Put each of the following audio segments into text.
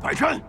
摆阵。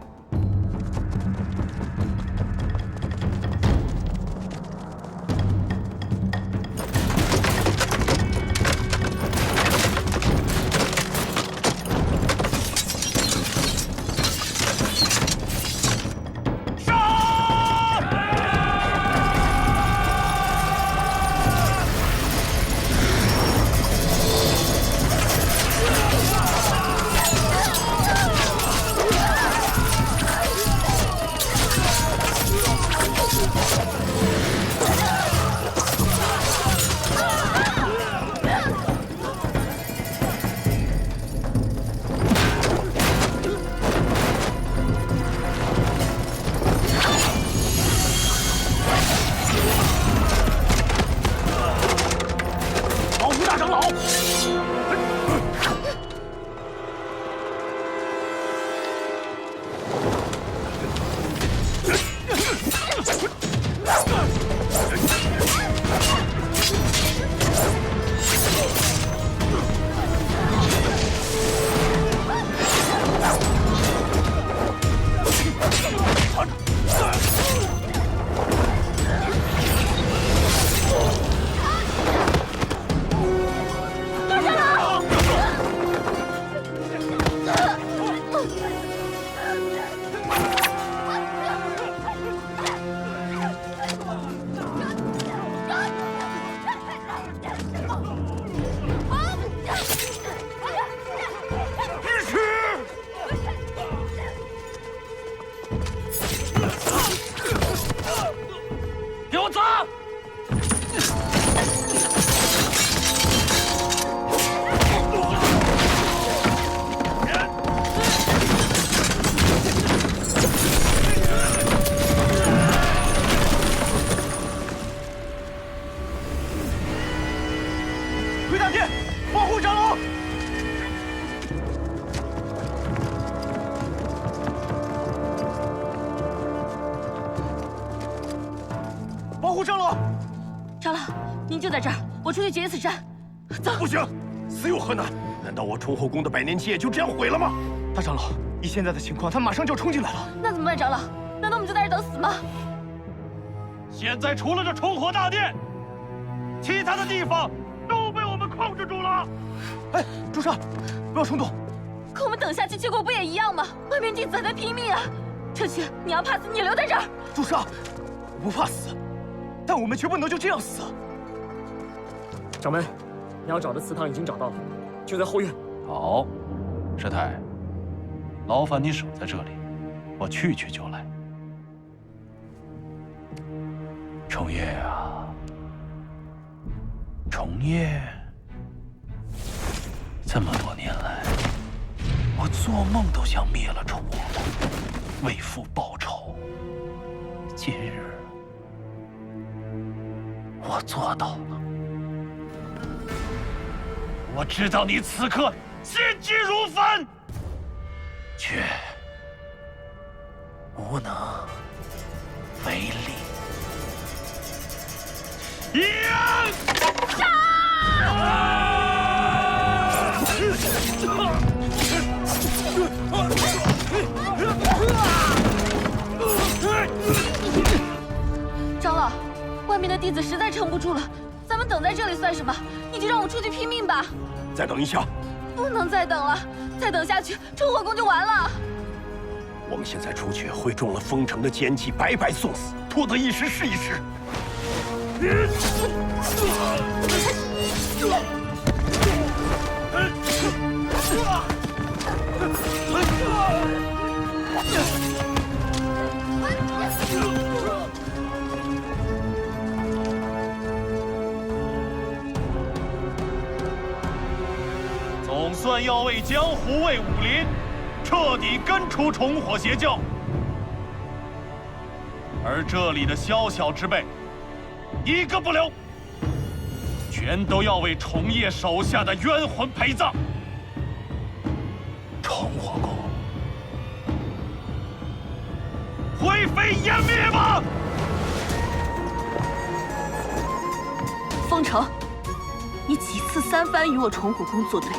您就在这儿，我出去劫此战。走！不行，死有何难？难道我崇后宫的百年基业就这样毁了吗？大长老，以现在的情况，他马上就要冲进来了。那怎么办，长老？难道我们就在这等死吗？现在除了这重火大殿，其他的地方都被我们控制住了。哎，朱砂，不要冲动。可我们等下去，结果不也一样吗？外面弟子还在拼命啊！彻奇，你要怕死，你留在这儿。朱砂，我不怕死，但我们绝不能就这样死。 掌门，你要找的祠堂已经找到了，就在后院。好，师太，劳烦你守在这里，我去就来。重叶啊，重叶，这么多年来，我做梦都想灭了重火宫，为父报仇。今日，我做到了。 我知道你此刻心急如焚，却无能为力。长老，外面的弟子实在撑不住了，咱们等在这里算什么？你就让我出去拼命吧。 再等一下，不能再等了，再等下去，崇火宫就完了。我们现在出去会中了封城的奸计，白白送死，拖得一时是一时。总算要为江湖、为武林，彻底根除重火邪教。而这里的宵小之辈，一个不留，全都要为重叶手下的冤魂陪葬。重火宫灰飞烟灭吧！封城，你几次三番与我重火宫作对，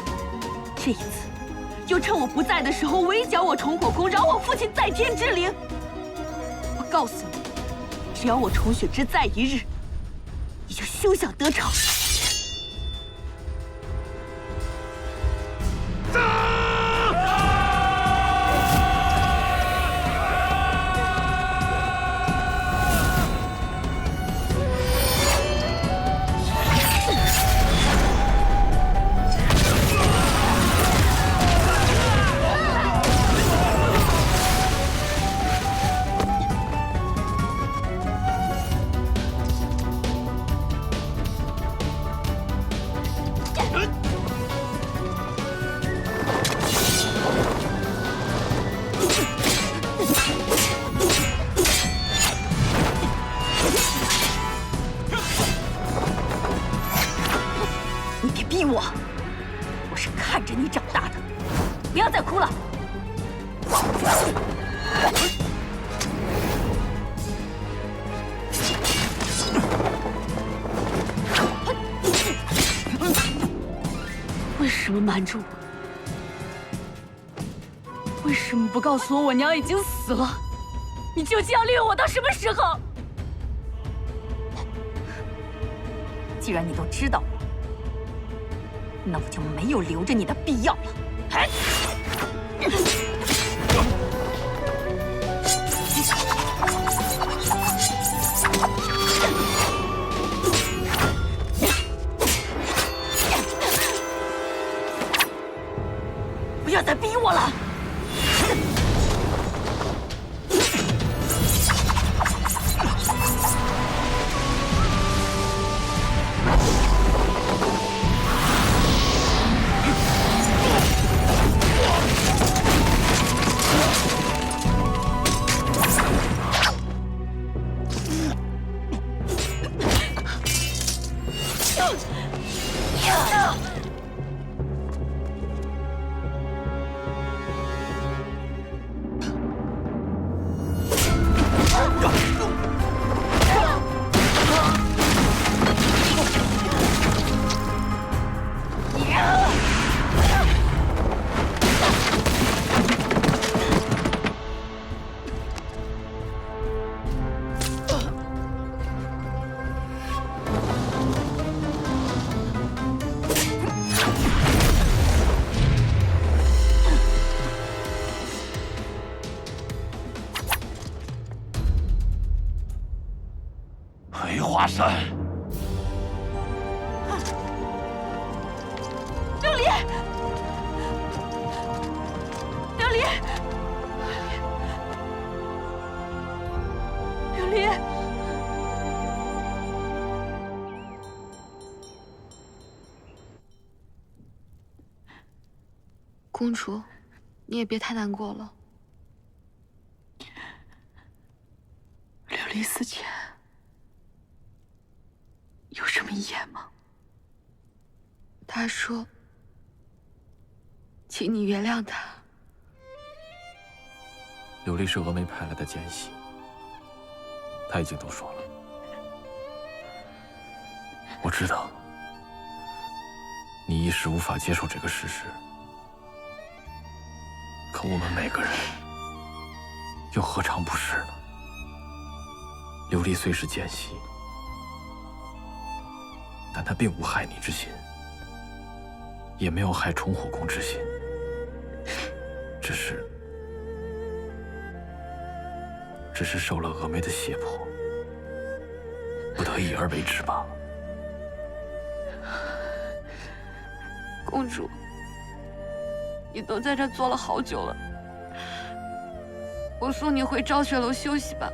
这一次就趁我不在的时候围剿我重火宫，扰我父亲在天之灵。我告诉你，只要我重雪之在一日，你就休想得逞。你别逼我，我是看着你长大的，不要再哭了。为什么瞒住我？为什么不告诉我娘已经死了？你究竟要利用我到什么时候？既然你都知道了，那我就没有留着你的必要了。不要再逼我了！梅花山，琉璃，琉璃，琉璃，公主，你也别太难过了。琉璃死前有什么遗言吗？他说：“请你原谅他。”琉璃是峨眉派来的奸细，他已经都说了。我知道你一时无法接受这个事实，可我们每个人又何尝不是呢？琉璃虽是奸细，但他并无害你之心，也没有害重火宫之心，只是受了峨眉的胁迫，不得已而为之罢了。公主，你都在这坐了好久了，我送你回昭雪楼休息吧。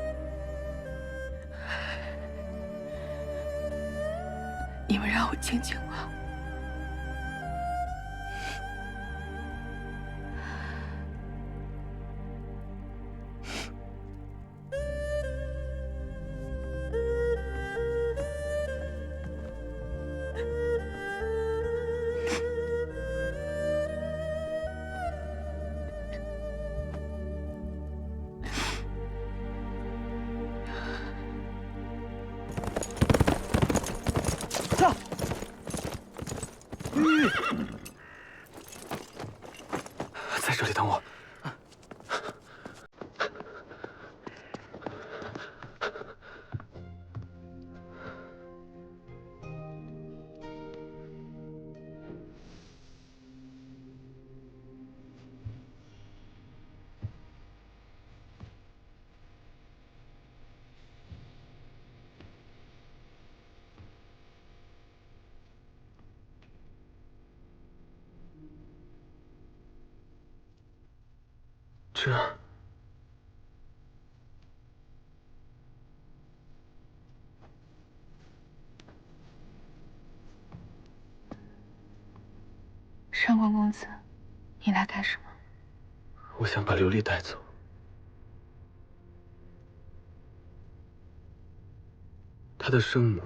你们让我静静吧。等我。这儿。上官公子，你来干什么？我想把琉璃带走。她的生母，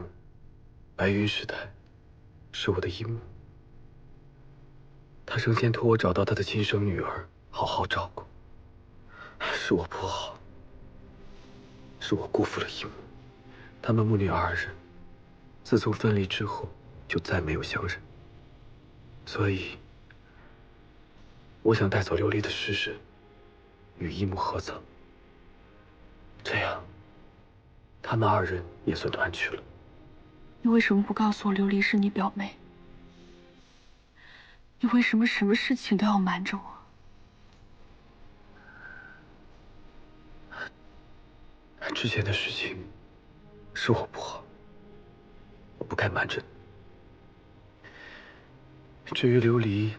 白云时代，是我的姨母。她生前托我找到她的亲生女儿，好好照顾。是我不好，是我辜负了姨母。他们母女二人，自从分离之后，就再没有相认。所以，我想带走琉璃的尸身，与姨母合葬。这样，他们二人也算团聚了。你为什么不告诉我琉璃是你表妹？你为什么什么事情都要瞒着我？之前的事情是我不好，我不该瞒着你。至于琉璃，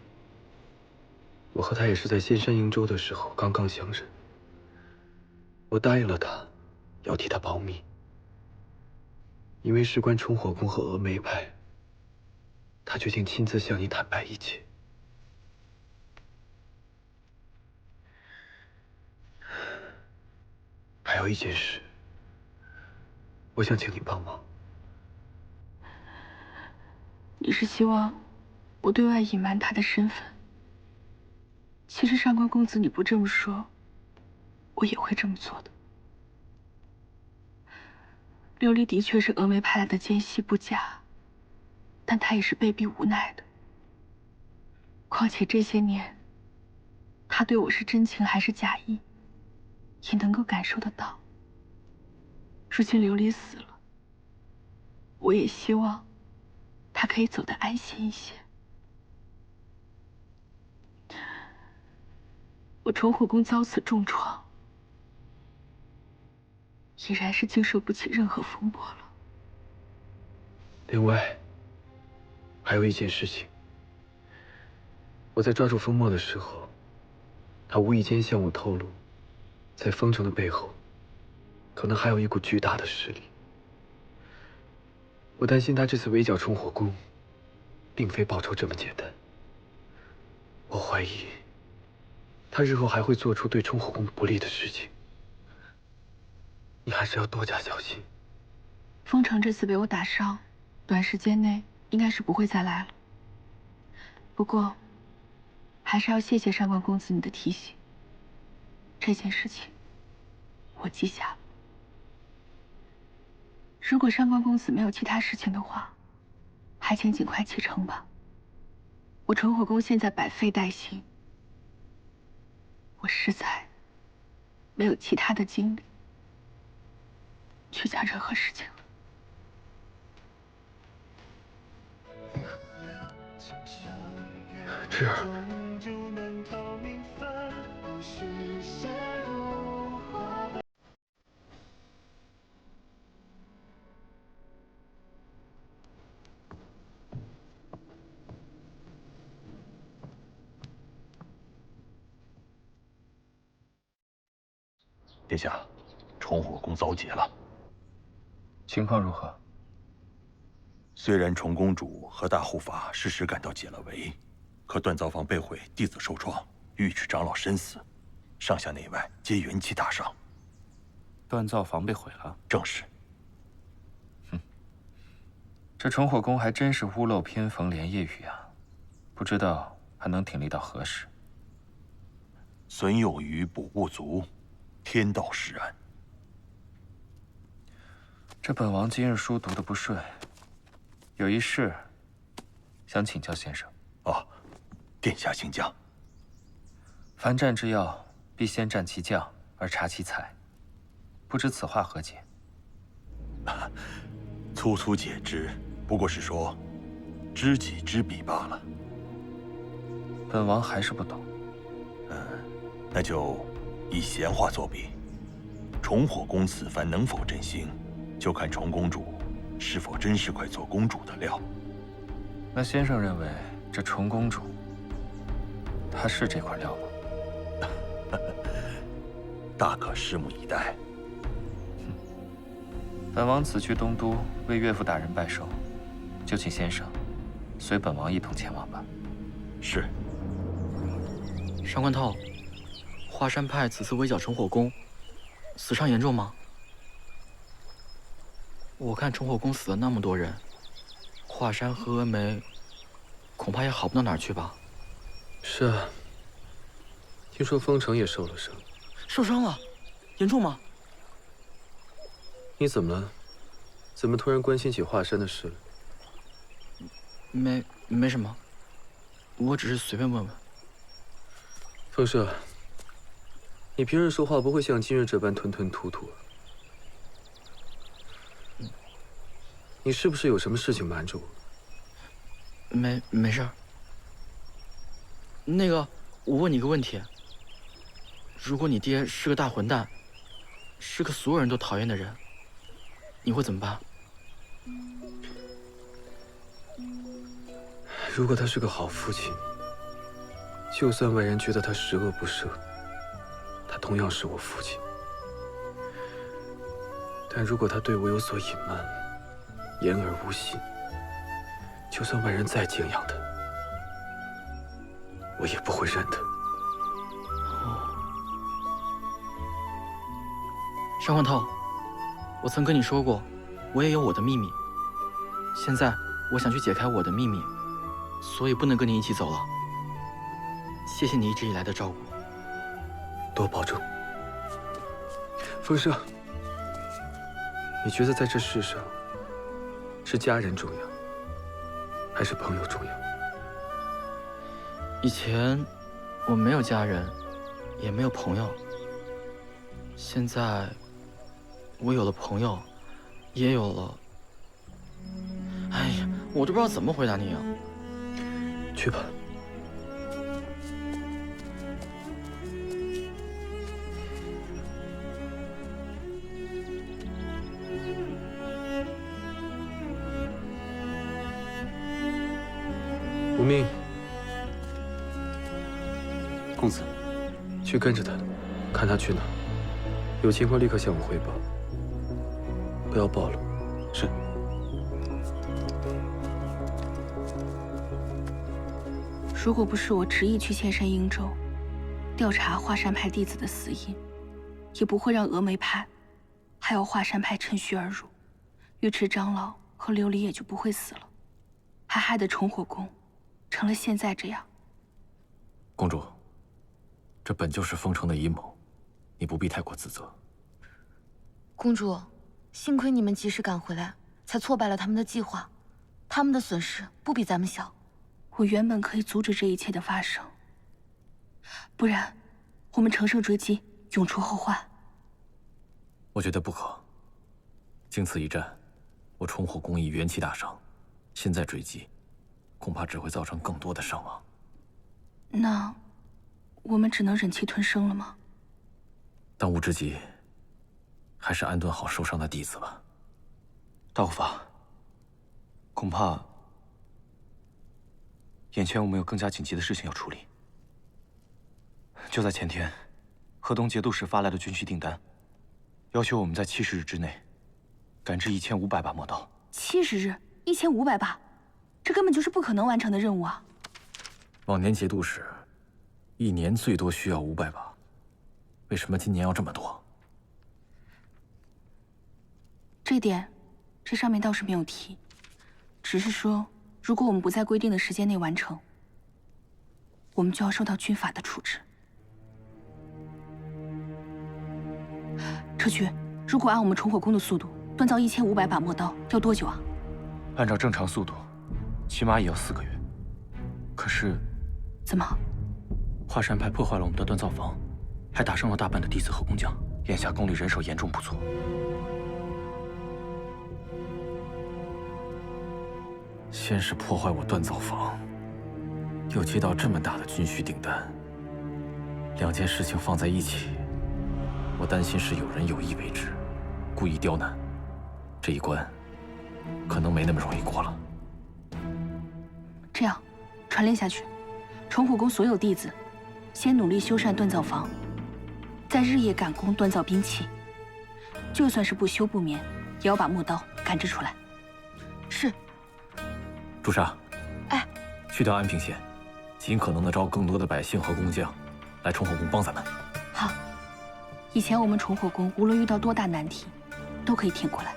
我和她也是在仙山瀛洲的时候刚刚相认。我答应了她，要替她保密，因为事关冲火宫和峨眉派，她决定亲自向你坦白一切。还有一件事，我想请你帮忙。你是希望我对外隐瞒他的身份？其实上官公子，你不这么说，我也会这么做的。琉璃的确是峨眉派来的奸细不假，但她也是被逼无奈的。况且这些年，她对我是真情还是假意，也能够感受得到。如今琉璃死了，我也希望她可以走得安心一些。我崇火宫遭此重创，已然是经受不起任何风波了。另外，还有一件事情，我在抓住风墨的时候，他无意间向我透露，在风城的背后，可能还有一股巨大的势力。我担心他这次围剿冲火宫，并非报仇这么简单。我怀疑，他日后还会做出对冲火宫不利的事情。你还是要多加小心。风城这次被我打伤，短时间内应该是不会再来了。不过，还是要谢谢上官公子你的提醒。这件事情，我记下了。如果上官公子没有其他事情的话，还请尽快启程吧。我崇火宫现在百废待兴，我实在没有其他的精力去讲任何事情了。芷儿，殿下，冲火宫遭劫了。情况如何？虽然崇公主和大护法适时赶到解了围，可锻造房被毁，弟子受创，御史长老身死，上下内外皆元气大伤。锻造房被毁了？正是。这崇火宫还真是屋漏偏逢连夜雨啊！不知道还能挺立到何时。损有余补不足，天道使然。这本王今日书读得不顺，有一事想请教先生。啊，殿下请讲。凡战之要，必先战其将而察其才。不知此话何解？粗粗解之，不过是说知己知彼罢了。本王还是不懂。那就以闲话作比。重火宫此番能否振兴，就看重公主是否真是块做公主的料。那先生认为这重公主，她是这块料吗？大可拭目以待。本王此去东都为岳父大人拜寿，就请先生随本王一同前往吧。是。上官涛，华山派此次围剿重火宫，死伤严重吗？我看重火宫死了那么多人，华山和峨眉恐怕也好不到哪儿去吧？是啊，听说丰城也受了伤。受伤了，严重吗？你怎么了？怎么突然关心起华山的事了？没什么，我只是随便问问。凤社，你平日说话不会像今日这般吞吞吐吐。你是不是有什么事情瞒着我？没事儿。那个，我问你个问题：如果你爹是个大混蛋，是个所有人都讨厌的人，你会怎么办？如果他是个好父亲，就算外人觉得他十恶不赦，他同样是我父亲。但如果他对我有所隐瞒，言而无信，就算外人再敬仰他，我也不会认他。上官涛，我曾跟你说过，我也有我的秘密。现在我想去解开我的秘密，所以不能跟你一起走了。谢谢你一直以来的照顾，多保重。风声，你觉得在这世上，是家人重要，还是朋友重要？以前我没有家人，也没有朋友。现在我有了朋友，也有了……哎呀，我都不知道怎么回答你啊。去吧。无命，公子，去跟着他，看他去哪，有情况立刻向我汇报，不要暴露。是。如果不是我执意去千山鹰州，调查华山派弟子的死因，也不会让峨眉派还有华山派趁虚而入，尉迟长老和琉璃也就不会死了，还害得重火宫成了现在这样。公主，这本就是丰城的阴谋，你不必太过自责。公主，幸亏你们及时赶回来，才挫败了他们的计划，他们的损失不比咱们小。我原本可以阻止这一切的发生，不然我们乘胜追击，永除后患。我觉得不可。经此一战，我重火宫已元气大伤，现在追击，恐怕只会造成更多的伤亡。那我们只能忍气吞声了吗？当务之急，还是安顿好受伤的弟子吧。大护法，恐怕眼前我们有更加紧急的事情要处理。就在前天，河东节度使发来的军需订单，要求我们在70日之内赶制1500把魔刀。70日，1500把，这根本就是不可能完成的任务啊！往年节度使1年最多需要500把，为什么今年要这么多？这点，这上面倒是没有提，只是说，如果我们不在规定的时间内完成，我们就要受到军法的处置。车渠，如果按我们重火宫的速度锻造1500把魔刀，要多久啊？按照正常速度，起码也要4个月。可是，怎么？华山派破坏了我们的锻造房，还打伤了大半的弟子和工匠，眼下宫里人手严重不足。先是破坏我锻造房，又接到这么大的军需订单，两件事情放在一起，我担心是有人有意为之，故意刁难。这一关，可能没那么容易过了。这样，传令下去，崇虎宫所有弟子，先努力修缮锻造房，再日夜赶工锻造兵器。就算是不休不眠，也要把陌刀赶制出来。是。朱砂，哎，去掉安平县，尽可能的招更多的百姓和工匠，来崇火宫帮咱们。好。以前我们崇火宫无论遇到多大难题，都可以挺过来。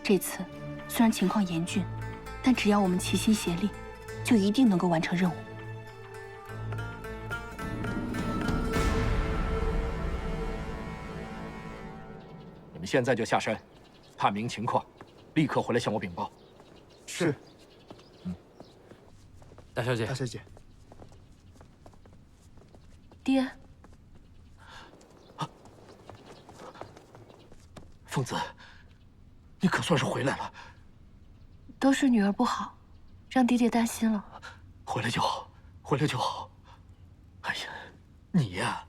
这次虽然情况严峻，但只要我们齐心协力，就一定能够完成任务。你们现在就下山，探明情况，立刻回来向我禀报。是。大小姐，大小姐，爹，凤子，你可算是回来了。都是女儿不好，让爹爹担心了。回来就好，回来就好。哎呀，你呀……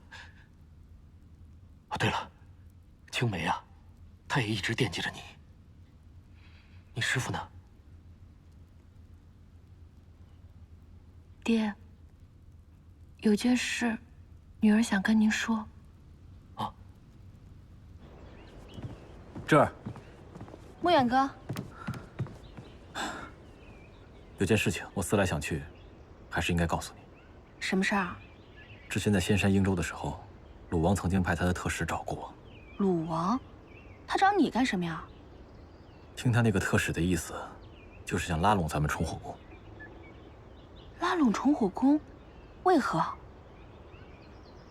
啊，对了，青梅啊，她也一直惦记着你。你师傅呢？爹，有件事，女儿想跟您说。啊，这儿穆远哥，有件事情，我思来想去，还是应该告诉你。什么事儿啊？之前在仙山应州的时候，鲁王曾经派他的特使找过我。鲁王？他找你干什么呀？听他那个特使的意思，就是想拉拢咱们崇火宫。拉拢崇火宫，为何？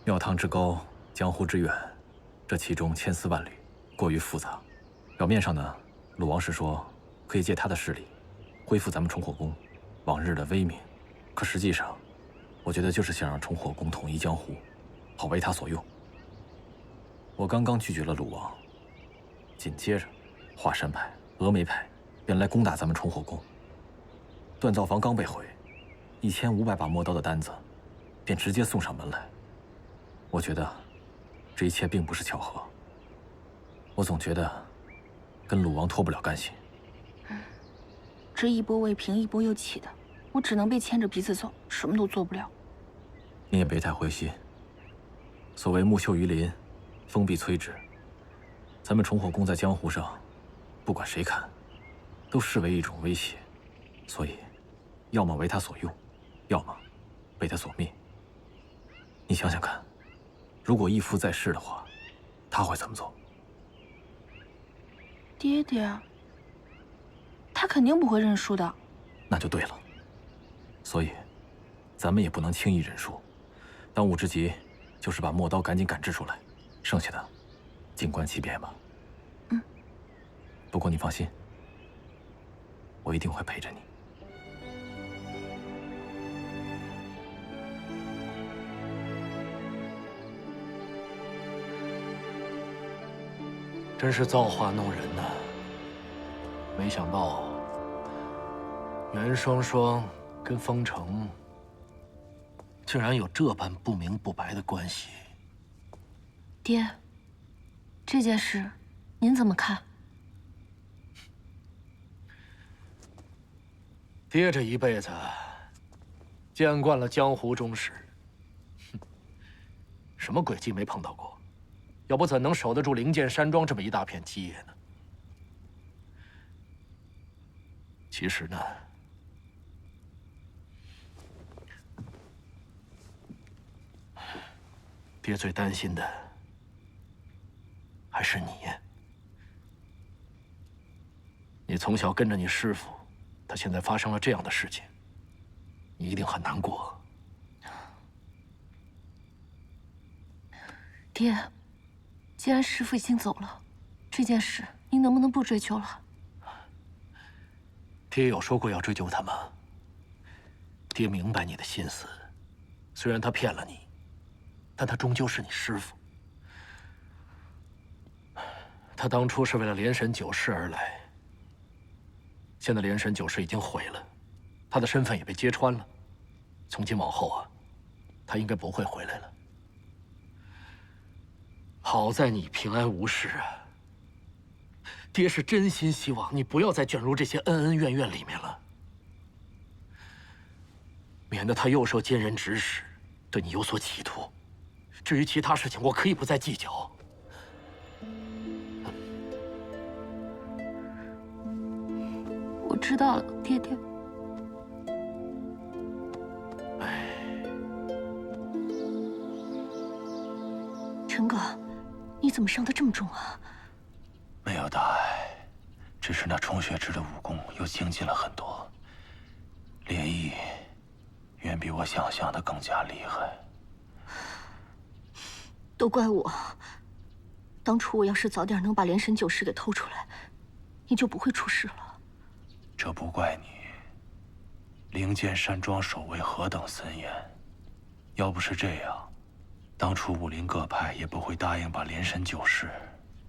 庙堂之高，江湖之远，这其中千丝万缕，过于复杂。表面上呢，鲁王是说可以借他的势力，恢复咱们崇火宫往日的威名。可实际上，我觉得就是想让崇火宫统一江湖，好为他所用。我刚刚拒绝了鲁王，紧接着，华山派、峨眉派便来攻打咱们崇火宫。锻造房刚被毁，1500把陌刀的单子，便直接送上门来。我觉得，这一切并不是巧合。我总觉得，跟鲁王脱不了干系。这一波未平，一波又起的，我只能被牵着鼻子走，什么都做不了。你也别太灰心。所谓木秀于林，风必摧之。咱们崇火宫在江湖上，不管谁看，都视为一种威胁，所以，要么为他所用，要么被他所灭。你想想看，如果义父在世的话，他会怎么做？爹爹，他肯定不会认输的。那就对了。所以，咱们也不能轻易认输。当务之急，就是把陌刀赶紧赶制出来，剩下的，静观其变吧。嗯。不过你放心，我一定会陪着你。真是造化弄人呐！没想到，袁双双跟风城竟然有这般不明不白的关系。爹，这件事您怎么看？爹这一辈子见惯了江湖中事，什么诡计没碰到过。要不怎能守得住灵剑山庄这么一大片基业呢？其实呢，爹最担心的还是你。你从小跟着你师父，他现在发生了这样的事情，你一定很难过。爹。既然师父已经走了，这件事您能不能不追究了？爹有说过要追究他吗？爹明白你的心思，虽然他骗了你，但他终究是你师父。他当初是为了莲神九世而来，现在莲神九世已经毁了，他的身份也被揭穿了。从今往后啊，他应该不会回来了。好在你平安无事啊。爹是真心希望你不要再卷入这些恩恩怨怨里面了，免得他又受奸人指使，对你有所企图。至于其他事情，我可以不再计较。我知道了，爹爹。陈哥，你怎么伤得这么重啊？没有大碍，只是那冲血池的武功又精进了很多，炼意远比我想象的更加厉害。都怪我，当初我要是早点能把莲神九式给偷出来，你就不会出事了。这不怪你，灵剑山庄守卫何等森严，要不是这样，当初武林各派也不会答应把莲神九式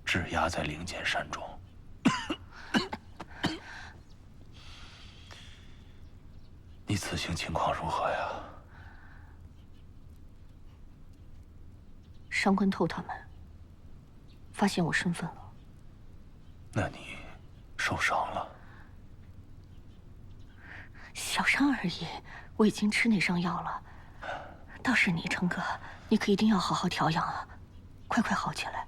质押在灵剑山庄。你此行情况如何呀？上官透他们发现我身份了。那你受伤了？小伤而已，我已经吃内伤药了。倒是你，成哥，你可一定要好好调养啊，快快好起来。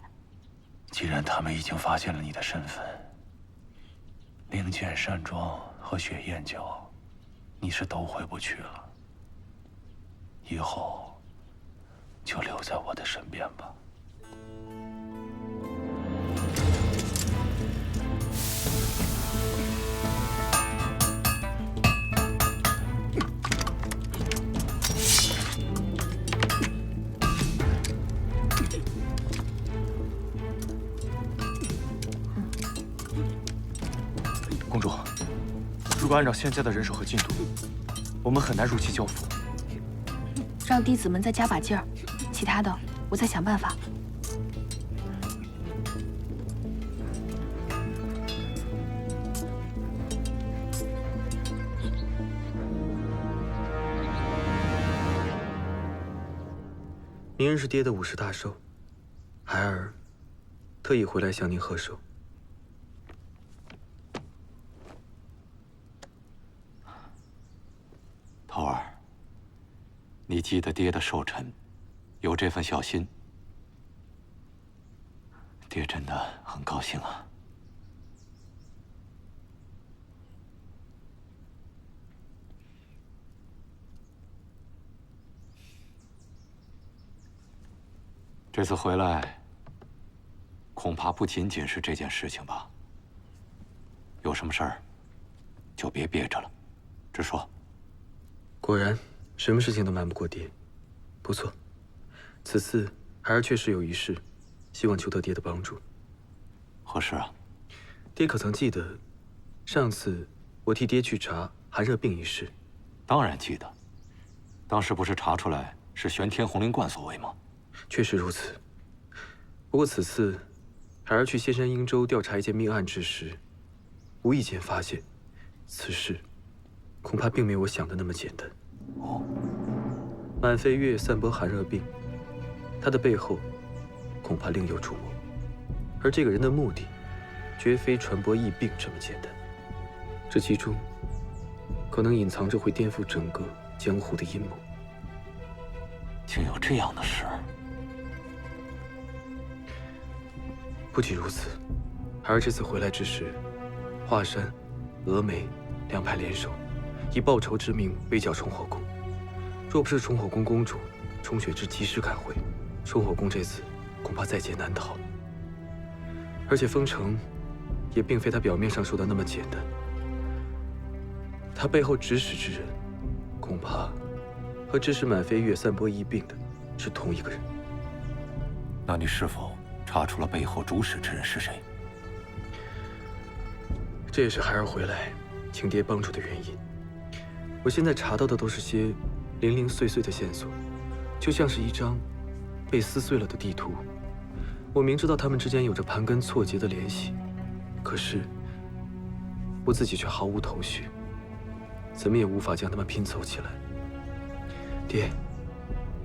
既然他们已经发现了你的身份，灵剑山庄和雪燕角，你是都回不去了。以后就留在我的身边吧。公主，如果按照现在的人手和进度，我们很难如期交付。让弟子们再加把劲儿，其他的我再想办法。明日是爹的50大寿，孩儿特意回来向您贺寿。头儿，你记得爹的寿辰，有这份小心，爹真的很高兴啊。这次回来，恐怕不仅仅是这件事情吧。有什么事儿，就别憋着了，直说。果然，什么事情都瞒不过爹。不错，此次孩儿确实有一事，希望求得爹的帮助。何事啊？爹可曾记得，上次我替爹去查寒热病一事？当然记得，当时不是查出来是玄天红灵观所为吗？确实如此。不过此次，孩儿去仙山鹰州调查一件命案之时，无意间发现，此事恐怕并没有我想的那么简单。哦，满飞月散播寒热病，他的背后恐怕另有主谋，而这个人的目的，绝非传播疫病这么简单。这其中，可能隐藏着会颠覆整个江湖的阴谋。竟有这样的事！不仅如此，孩儿这次回来之时，华山、峨眉两派联手，以报仇之名围剿崇火宫。若不是崇火宫公主冲雪之及时赶回，崇火宫这次恐怕在劫难逃。而且封城也并非他表面上说的那么简单，他背后指使之人，恐怕和指使满飞月散播疫病的是同一个人。那你是否查出了背后主使之人是谁？这也是孩儿回来请爹帮助的原因。我现在查到的都是些零零碎碎的线索，就像是一张被撕碎了的地图。我明知道他们之间有着盘根错节的联系，可是我自己却毫无头绪，怎么也无法将他们拼凑起来。爹，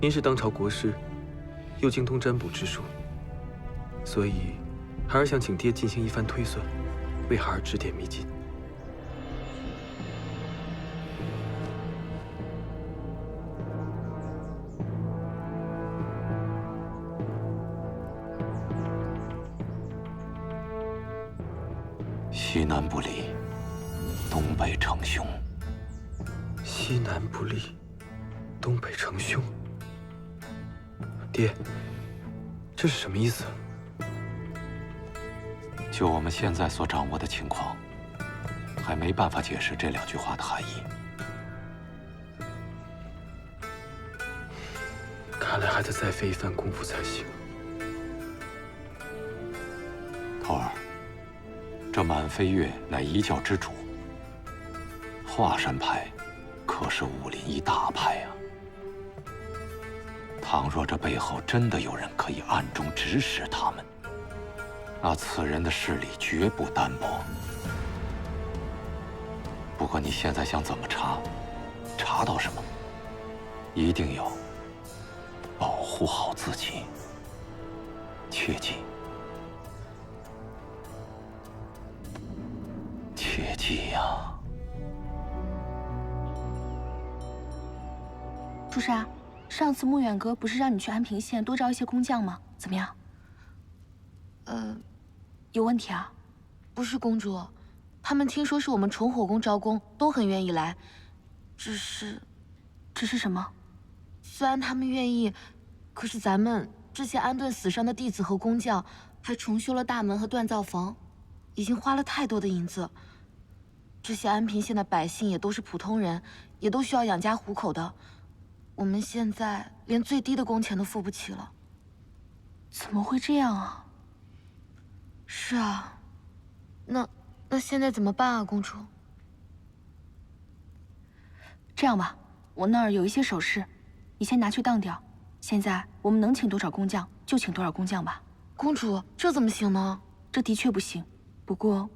您是当朝国师，又精通占卜之术，所以孩儿想请爹进行一番推算，为孩儿指点迷津。西南不利，东北成凶。西南不利，东北成凶。爹，这是什么意思？就我们现在所掌握的情况，还没办法解释这2句话的含义。看来还得再费一番功夫才行。头儿，这满飞月乃一教之主，华山派可是武林一大派啊。倘若这背后真的有人可以暗中指使他们，那此人的势力绝不单薄。不过你现在想怎么查？查到什么？一定要保护好自己，切记，切记呀！朱砂，上次穆远哥不是让你去安平县多招一些工匠吗？怎么样？有问题啊？不是公主，他们听说是我们崇火宫招工，都很愿意来。只是什么？虽然他们愿意，可是咱们这些安顿死伤的弟子和工匠，还重修了大门和锻造房，已经花了太多的银子。这些安平县的百姓也都是普通人，也都需要养家糊口的。我们现在连最低的工钱都付不起了。怎么会这样啊？是啊，那现在怎么办啊，公主？这样吧，我那儿有一些首饰，你先拿去当掉。现在我们能请多少工匠就请多少工匠吧。公主，这怎么行呢？这的确不行，不过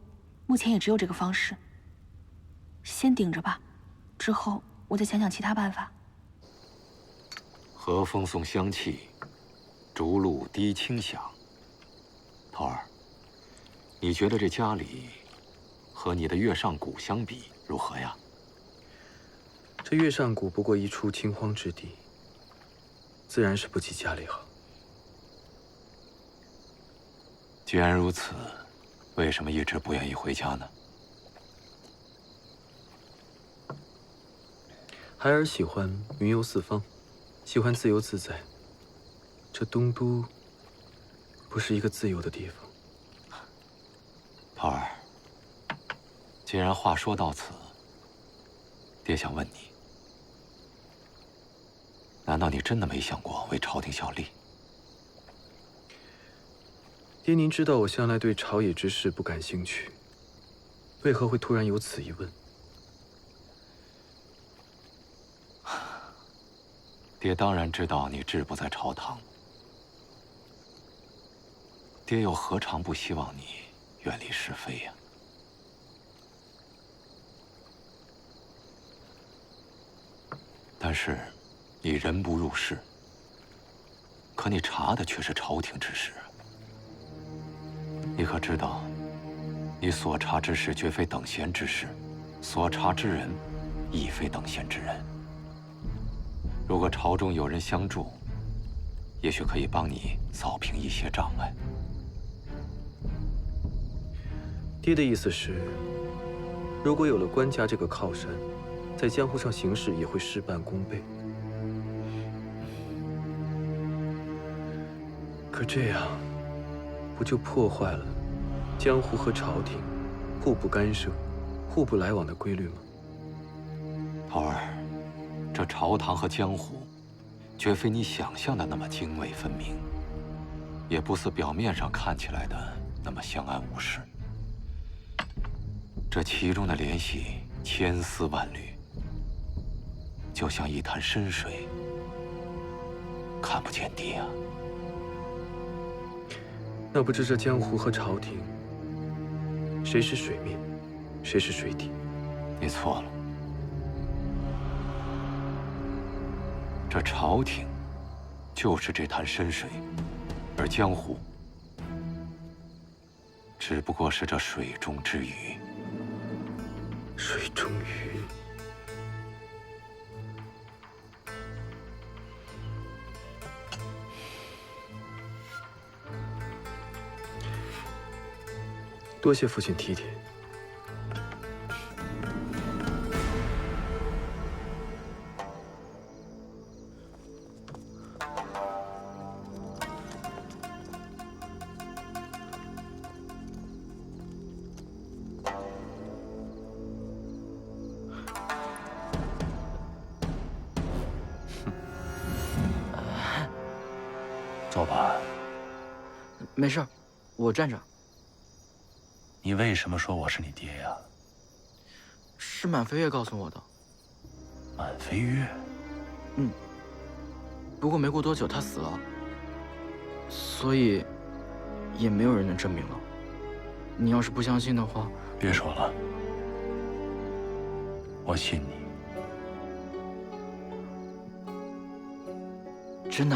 目前也只有这个方式。先顶着吧，之后我再想想其他办法。和风送香气，竹露滴清响。头儿，你觉得这家里和你的月上谷相比如何呀？这月上谷不过一处青荒之地，自然是不及家里好。既然如此，为什么一直不愿意回家呢？孩儿喜欢云游四方，喜欢自由自在。这东都不是一个自由的地方。头儿，既然话说到此，爹想问你，难道你真的没想过为朝廷效力？爹，您知道我向来对朝野之事不感兴趣，为何会突然有此一问？爹当然知道你志不在朝堂，爹又何尝不希望你远离是非呀？但是，你人不入世，可你查的却是朝廷之事。你可知道，你所查之事绝非等闲之事，所查之人亦非等闲之人。如果朝中有人相助，也许可以帮你扫平一些障碍。爹的意思是，如果有了官家这个靠山，在江湖上行事也会事半功倍。可这样，不就破坏了江湖和朝廷互不干涉、互不来往的规律吗？头儿，这朝堂和江湖，绝非你想象的那么泾渭分明，也不似表面上看起来的那么相安无事。这其中的联系千丝万缕，就像一潭深水，看不见地啊。那不知这江湖和朝廷，谁是水面，谁是水底？你错了，这朝廷就是这潭深水，而江湖只不过是这水中之鱼。水中鱼。多谢父亲提点。坐吧。没事，我站着。你为什么说我是你爹呀？是满飞月告诉我的。满飞月？嗯。不过没过多久他死了，所以也没有人能证明了。你要是不相信的话，别说了，我信你。真的？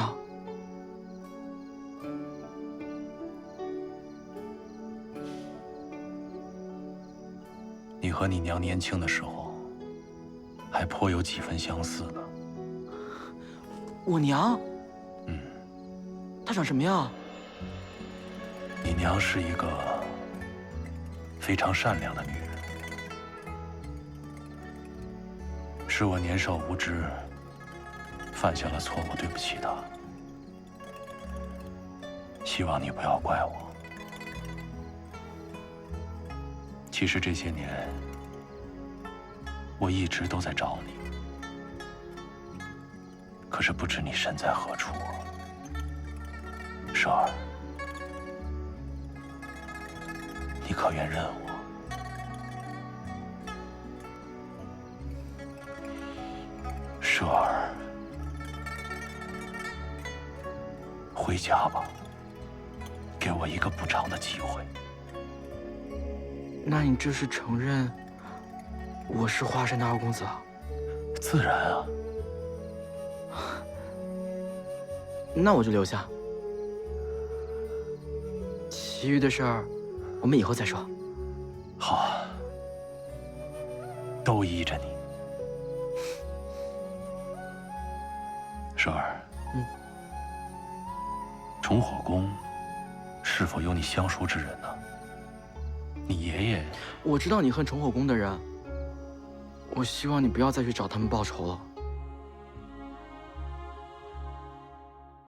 你和你娘年轻的时候，还颇有几分相似呢。我娘？嗯。她长什么样？你娘是一个非常善良的女人，是我年少无知，犯下了错误，对不起她。希望你不要怪我。其实这些年，我一直都在找你，可是不知你身在何处啊，舍儿，你可愿认我？舍儿，回家吧，给我一个补偿的机会。那你这是承认我是华山的二公子啊？自然啊。那我就留下，其余的事儿我们以后再说。好，都依着你。舍儿，崇火宫是否有你相熟之人呢？你爷爷……我知道你恨崇火宫的人，我希望你不要再去找他们报仇了。